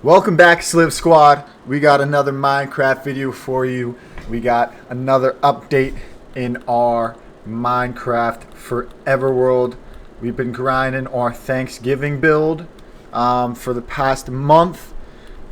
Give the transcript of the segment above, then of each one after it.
Welcome back, SlivSquad. We got another Minecraft video for you. We got another update in our Minecraft Forever world. We've been grinding our Thanksgiving build for the past month.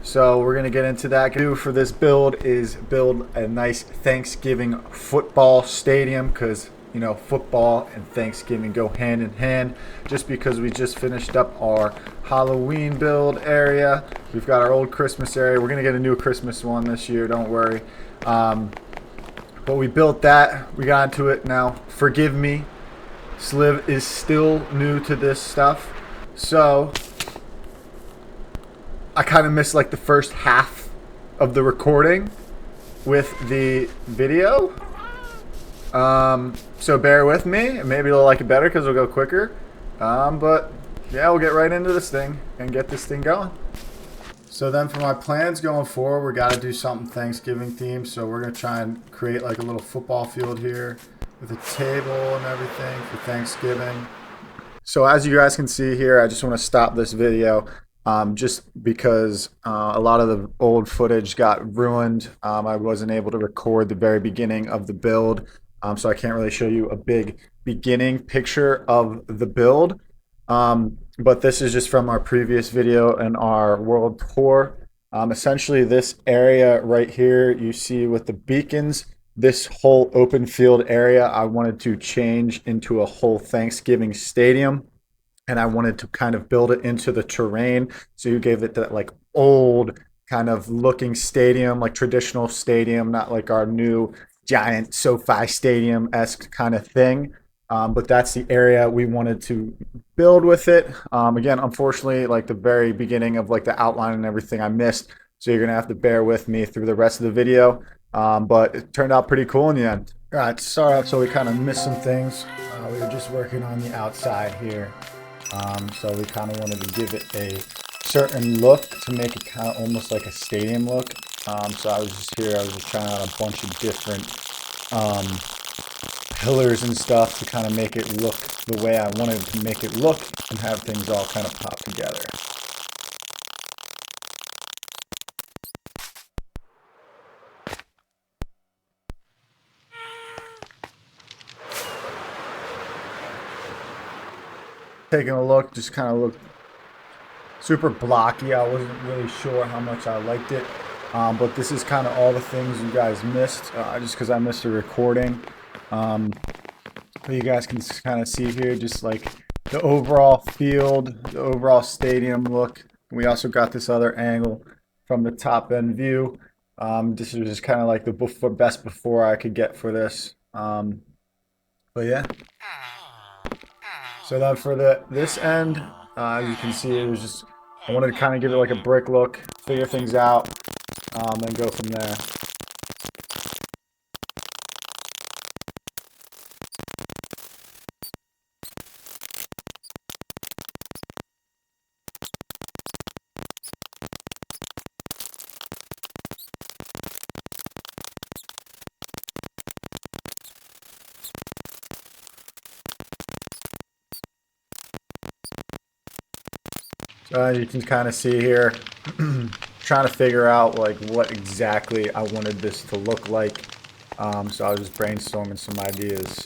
So we're going to get into that. What do for this build is build a nice Thanksgiving football stadium because, you know, football and Thanksgiving go hand in hand. Just because we just finished up our Halloween build area. We've got our old Christmas area. We're going to get a new Christmas one this year, don't worry. But we built that. We got into it now. Forgive me. Sliv is still new to this stuff. So I kind of missed like the first half of the recording with the video. So bear with me. Maybe you'll like it better because it'll go quicker. But yeah, we'll get right into this thing and get this thing going. So then for my plans going forward, we got to do something Thanksgiving themed. So we're going to try and create like a little football field here with a table and everything for Thanksgiving. So as you guys can see here, I just want to stop this video just because a lot of the old footage got ruined. I wasn't able to record the very beginning of the build. So I can't really show you a big beginning picture of the build. But this is just from our previous video and our world tour. Essentially this area right here you see with the beacons, this whole open field area I wanted to change into a whole Thanksgiving stadium. And I wanted to kind of build it into the terrain. So you gave it that like old kind of looking stadium, like traditional stadium, not like our new giant SoFi Stadium-esque kind of thing. But that's the area we wanted to build with it. Again, unfortunately, like the very beginning of like the outline and everything I missed. So you're gonna have to bear with me through the rest of the video. But it turned out pretty cool in the end. All right, sorry, so we kind of missed some things. We were just working on the outside here. So we kind of wanted to give it a certain look to make it kind of almost like a stadium look. So I was just here, I was just trying out a bunch of different pillars and stuff to kind of make it look the way I wanted to make it look and have things all kind of pop together. Taking a look, just kind of looked super blocky. I wasn't really sure how much I liked it. But this is kind of all the things you guys missed, just because I missed the recording. But you guys can kind of see here just like the overall field, the overall stadium look. We also got this other angle from the top end view. This is just kind of like the best before I could get for this. But yeah. So then for this end, you can see it was just, I wanted to kind of give it like a brick look, figure things out, and go from there. You can kind of see here, trying to figure out like what exactly I wanted this to look like. So I was just brainstorming some ideas.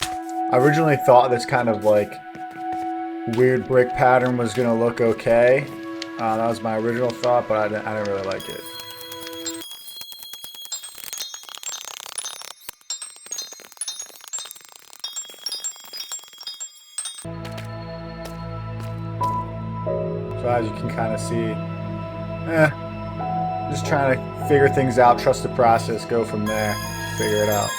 I originally thought this kind of like weird brick pattern was gonna look okay. That was my original thought, but I didn't really like it. So as you can kind of see, just trying to figure things out, trust the process, go from there, figure it out.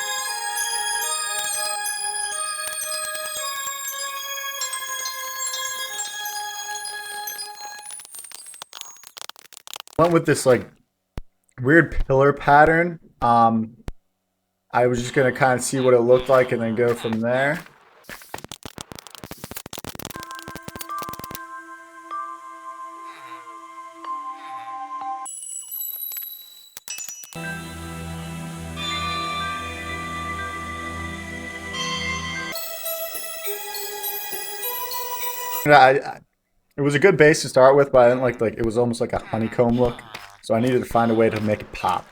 Went with this like weird pillar pattern. I was just gonna kind of see what it looked like and then go from there. It was a good base to start with, but I didn't like it was almost like a honeycomb look. So I needed to find a way to make it pop.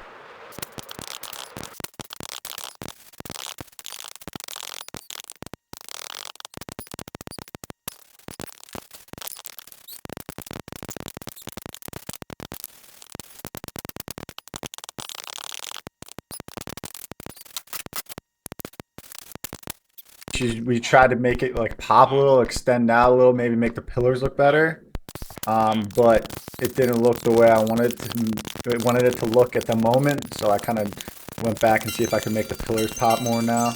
We tried to make it like pop a little, extend out a little, maybe make the pillars look better. But it didn't look the way I wanted it to look at the moment. So I kind of went back and see if I could make the pillars pop more now.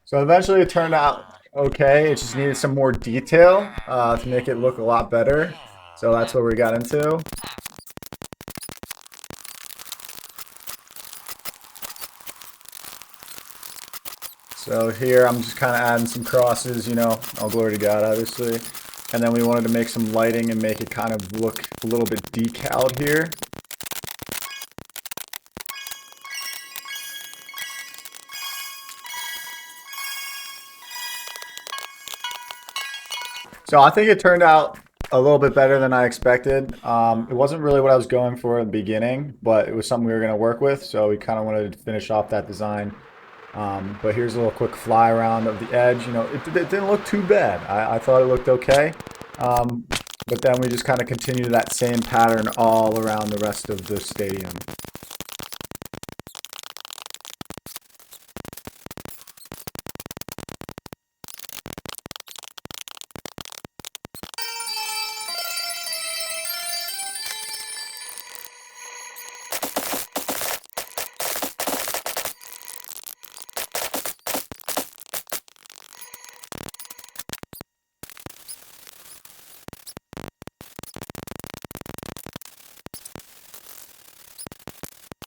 So eventually it turned out okay. It just needed some more detail to make it look a lot better. So that's what we got into. So here I'm just kind of adding some crosses, you know, all glory to God, obviously. And then we wanted to make some lighting and make it kind of look a little bit decaled here. So I think it turned out a little bit better than I expected. It wasn't really what I was going for in the beginning, but it was something we were going to work with. So we kind of wanted to finish off that design. But here's a little quick fly around of the edge. You know, it didn't look too bad. I thought it looked okay. But then we just kind of continued that same pattern all around the rest of the stadium.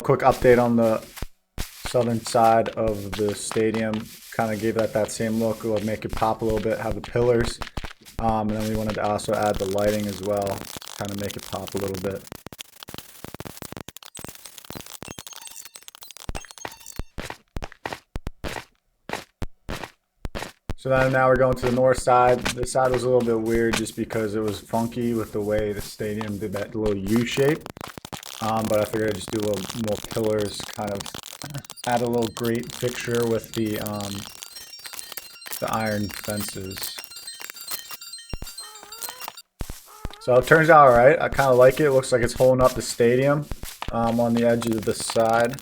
Quick update on the southern side of the stadium. Kind of gave that same look. We'll make it pop a little bit, have the pillars. And then we wanted to also add the lighting as well. Kind of make it pop a little bit. So then now we're going to the north side. This side was a little bit weird just because it was funky with the way the stadium did that little U shape. But I figured I'd just do a little more pillars, kind of add a little great picture with the iron fences. So it turns out alright. I kind of like it. It looks like it's holding up the stadium on the edge of the side.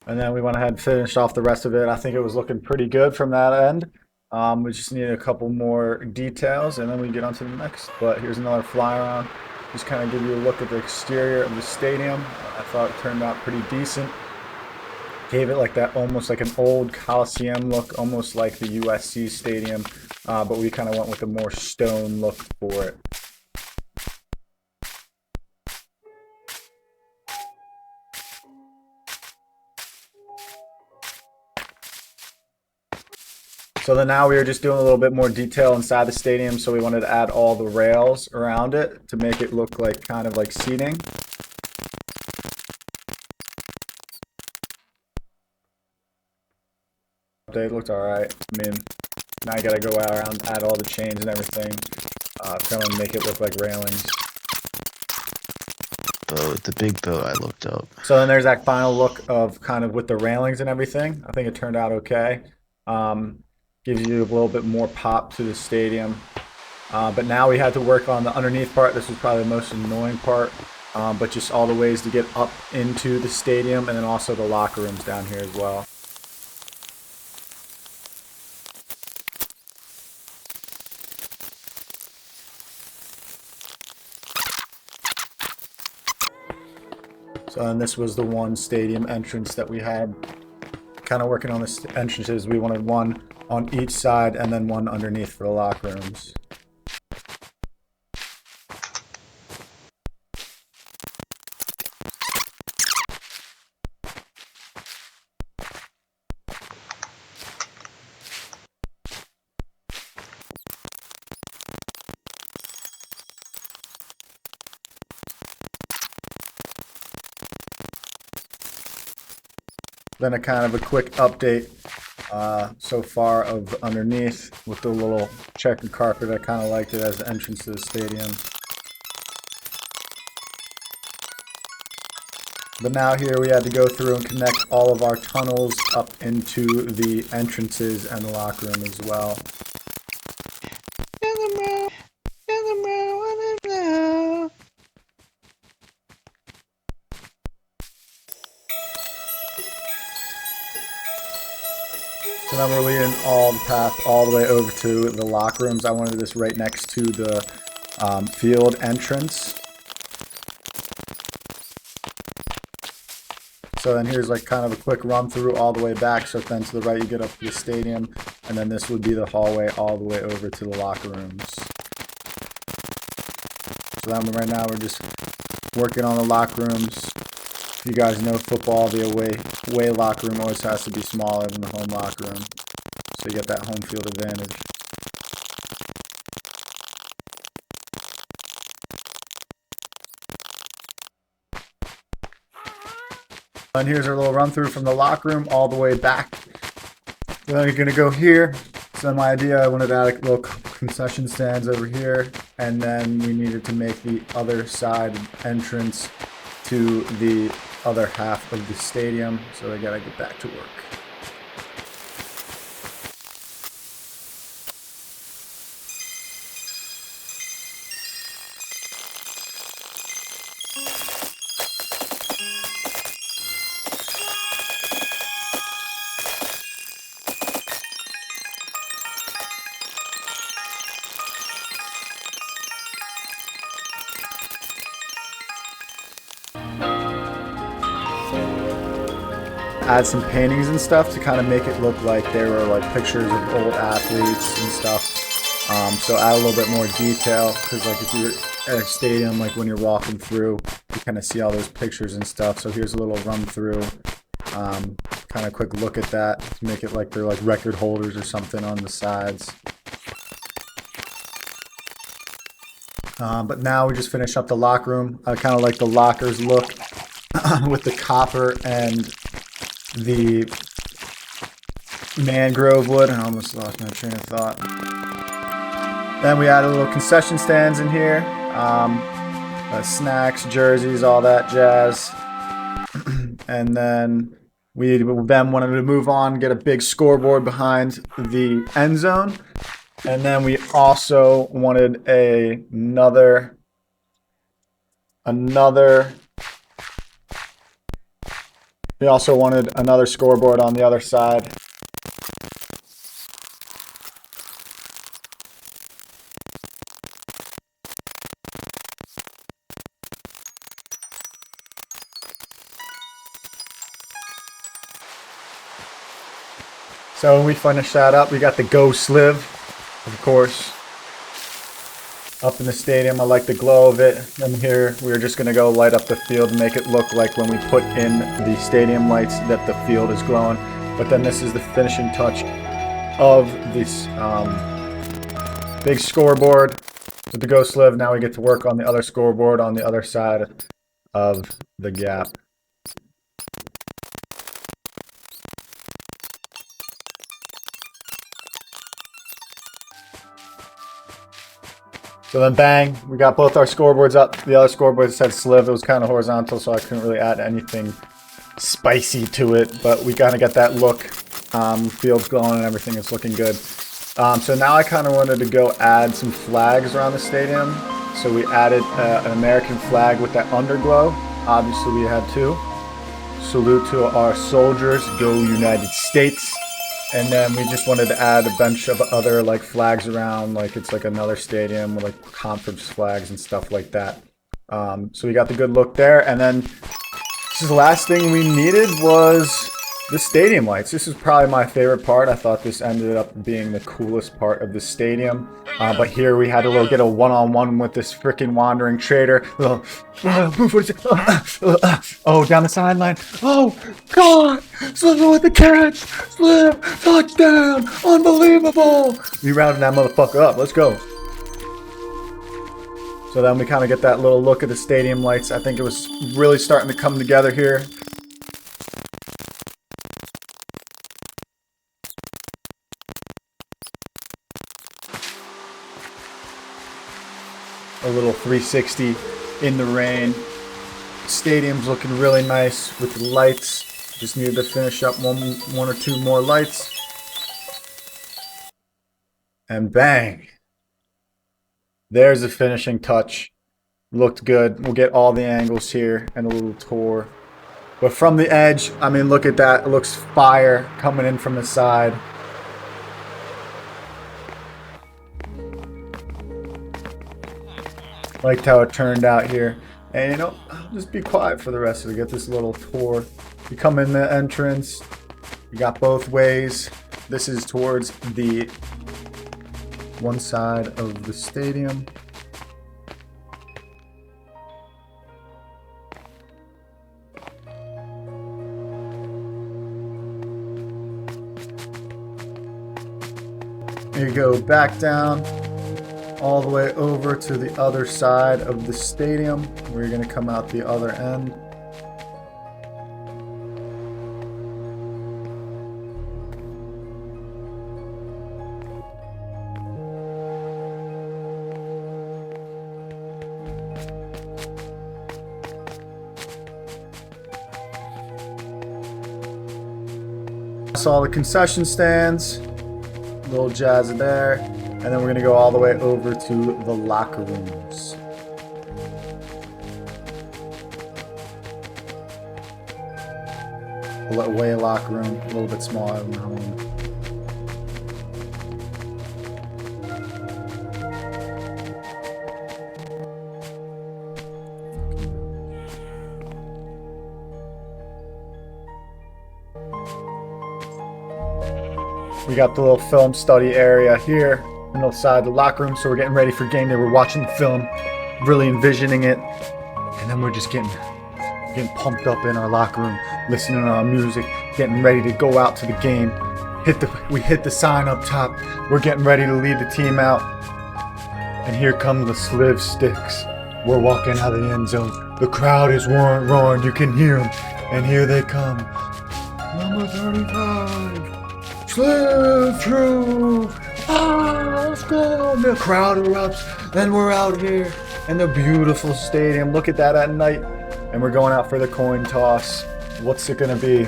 And then we went ahead and finished off the rest of it. I think it was looking pretty good from that end. We just needed a couple more details and then we get on to the next. But here's another fly around. Just kind of give you a look at the exterior of the stadium. I thought it turned out pretty decent. Gave it like that, almost like an old Coliseum look, almost like the USC stadium. But we kind of went with a more stone look for it. So then now we were just doing a little bit more detail inside the stadium. So we wanted to add all the rails around it to make it look like kind of like seating. Update looked alright. I mean, now I gotta go around, add all the chains and everything. Kind of make it look like railings. Boat, the big boat I looked up. So then there's that final look of kind of with the railings and everything. I think it turned out okay. Gives you a little bit more pop to the stadium. But now we had to work on the underneath part. This was probably the most annoying part. But just all the ways to get up into the stadium and then also the locker rooms down here as well. So and this was the one stadium entrance that we had. Kind of working on the entrances. We wanted one on each side and then one underneath for the locker rooms. Then a kind of a quick update so far of underneath with the little checkered carpet. I kind of liked it as the entrance to the stadium. But now here we had to go through and connect all of our tunnels up into the entrances and the locker room as well. So then we're leading all the path all the way over to the locker rooms. I wanted this right next to the field entrance. So then here's like kind of a quick run through all the way back. So then to the right you get up to the stadium, and then this would be the hallway all the way over to the locker rooms. So then right now we're just working on the locker rooms. If you guys know football, the away locker room always has to be smaller than the home locker room. So you get that home field advantage. And here's our little run through from the locker room all the way back. Then you're gonna go here. So my idea, I wanted to add a little concession stands over here, and then we needed to make the other side entrance to the other half of the stadium. So I gotta get back to work. Add some paintings and stuff to kind of make it look like they were like pictures of old athletes and stuff. So add a little bit more detail, because like if you're at a stadium, like when you're walking through, you kind of see all those pictures and stuff. So here's a little run through, kind of quick look at that to make it like they're like record holders or something on the sides. But now we just finish up the locker room. I kind of like the lockers look with the copper and the mangrove wood. I almost lost my train of thought. Then we added little concession stands in here, snacks, jerseys, all that jazz. And then we then wanted to move on, get a big scoreboard behind the end zone. And then we also wanted another we also wanted another scoreboard on the other side. So when we finished that up, we got the Go Sliv, of course, up in the stadium. I like the glow of it. And here we're just going to go light up the field and make it look like when we put in the stadium lights that the field is glowing. But then this is the finishing touch of this big scoreboard with the Go Sliv. Now we get to work on the other scoreboard on the other side of the gap. So then bang, we got both our scoreboards up. The other scoreboard said Sliv. It was kind of horizontal, so I couldn't really add anything spicy to it. But we kind of get that look. Field's glowing and everything is looking good. So now I kind of wanted to go add some flags around the stadium. So we added an American flag with that underglow. Obviously we had two. Salute to our soldiers, go United States. And then we just wanted to add a bunch of other like flags around, like it's like another stadium with like conference flags and stuff like that. So we got the good look there. And then this is the last thing we needed was the stadium lights. This is probably my favorite part. I thought this ended up being the coolest part of the stadium. But here we had to get a one-on-one with this freaking wandering trader. Oh, down the sideline. Oh, God! Sliv with the catch! Sliv! Touchdown! Unbelievable! We rounded that motherfucker up. Let's go. So then we kind of get that little look at the stadium lights. I think it was really starting to come together here. a little 360 in the rain. Stadium's looking really nice with the lights. Just needed to finish up one or two more lights. And bang! There's the finishing touch. Looked good. We'll get all the angles here and a little tour. But from the edge, I mean, look at that. It looks fire coming in from the side. Liked how it turned out here. And you know, just be quiet for the rest of it. Get this little tour. You come in the entrance. You got both ways. This is towards the one side of the stadium. You go back down all the way over to the other side of the stadium where you're going to come out the other end. That's all the concession stands. Little jazz there, and then we're gonna go all the way over to the locker rooms. Away locker room, a little bit smaller than that one. We got the little film study area here on the side of the locker room, so we're getting ready for game day. We're watching the film, really envisioning it, and then we're just getting pumped up in our locker room, listening to our music, getting ready to go out to the game. We hit the sign up top. We're getting ready to lead the team out, and here come the Sliv sticks. We're walking out of the end zone. The crowd is roaring. You can hear them, and here they come. Number 35. SlivSquad! Ah, let's go! And the crowd erupts. Then we're out here in the beautiful stadium. Look at that at night. And we're going out for the coin toss. What's it gonna be?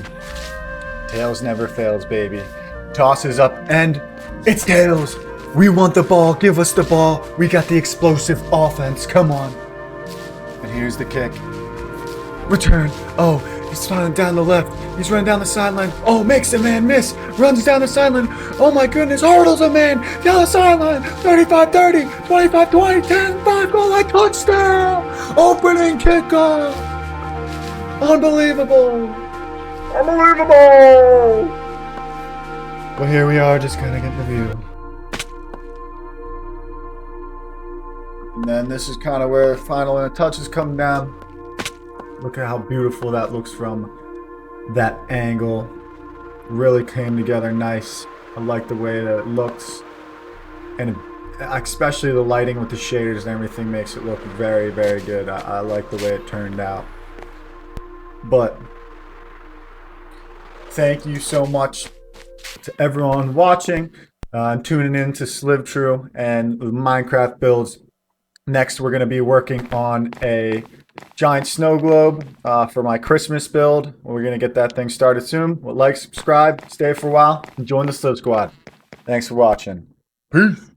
Tails never fails, baby. Toss is up, and it's tails. We want the ball. Give us the ball. We got the explosive offense. Come on. And here's the kick. Return. Oh, he's running down the left. He's running down the sideline. Oh, makes the man miss. Runs down the sideline. Oh my goodness. Hurdles a man. Down the sideline. 35-30. 25-20. 10-5. Goal line touchdown. Opening kickoff. Unbelievable. Unbelievable. But here we are, just gonna get the view. And then this is kind of where final touches come down. Look at how beautiful that looks from that angle. Really came together nice. I like the way that it looks. And especially the lighting with the shaders and everything makes it look very, very good. I like the way it turned out. But thank you so much to everyone watching and tuning in to SlivSquad and Minecraft builds. Next, we're going to be working on a giant snow globe for my Christmas build. We're going to get that thing started soon. Like, subscribe, stay for a while, and join the SlivSquad. Thanks for watching. Peace.